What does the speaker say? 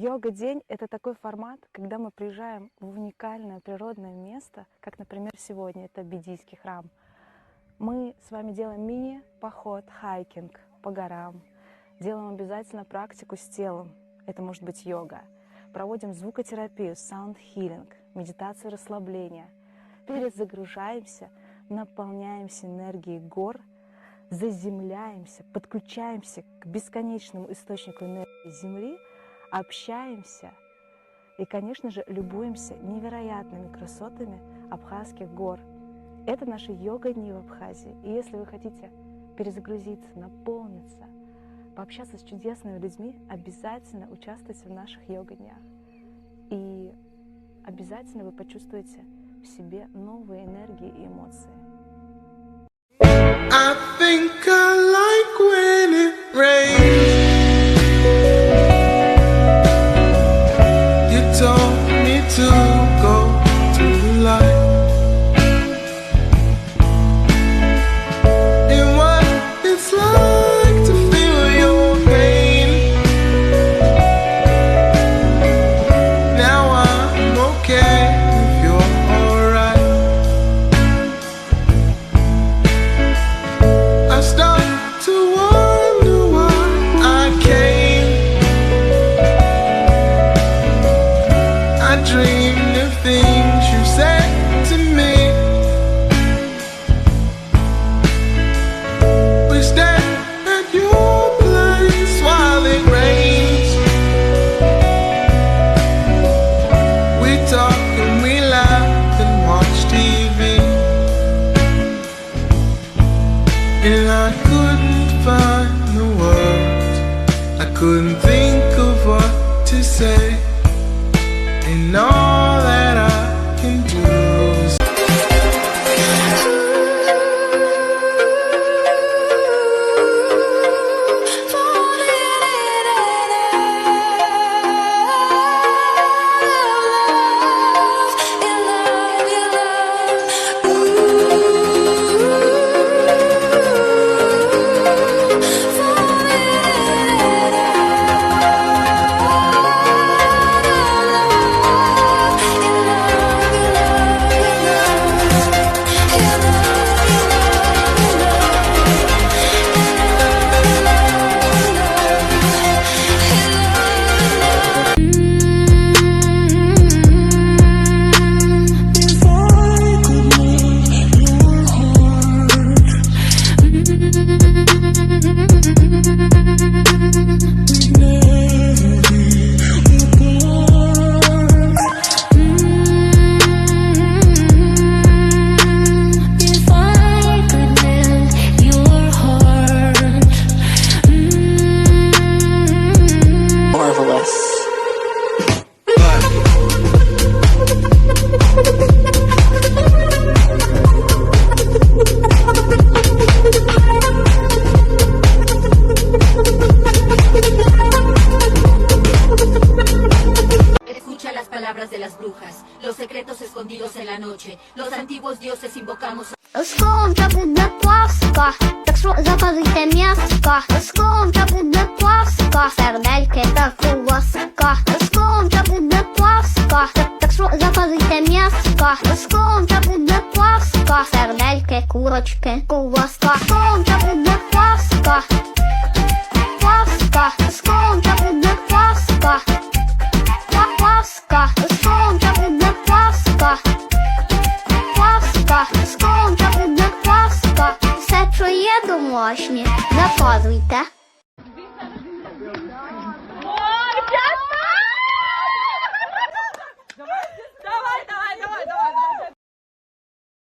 Йога-день — это такой формат, когда мы приезжаем в уникальное природное место, как, например, сегодня это Бидийский храм. Мы с вами делаем мини-поход, хайкинг по горам, делаем обязательно практику с телом, это может быть йога, проводим звукотерапию, саунд-хилинг, медитацию расслабления, перезагружаемся, наполняемся энергией гор, заземляемся, подключаемся к бесконечному источнику энергии Земли, общаемся и, конечно же, любуемся невероятными красотами Абхазских гор. Это наши йога-дни в Абхазии. И если вы хотите перезагрузиться, наполниться, пообщаться с чудесными людьми, обязательно участвуйте в наших йога-днях. И обязательно вы почувствуете в себе новые энергии и эмоции. I think I like when it rains. You told me to go to the light. And what it's like to feel your pain. Now I'm okay if you're alright. I start to wonder why I came. I dreamed of things you said to me. We stand at your place while it rains. We talk and we laugh and watch TV. And I couldn't find the words, I couldn't think of what to say. And all that I can do is Escucha las palabras de las brujas, los secretos escondidos en la noche, los antiguos dioses invocamos. Скоро буде Пасха, так що запалите м'яска. Скоро буде Пасха, сердельки та ковбаска. Скоро буде Пасха, так що запалите м'яска. Скоро буде Пасха, сердельки, курочки, ковбаска. Скоро буде Пасха, Пасха. Скоро буде Пасха, Пасха. Скоро буде Пасха. Пасха, скоро буде Пасха. Все, що є домашнє, заказуйте.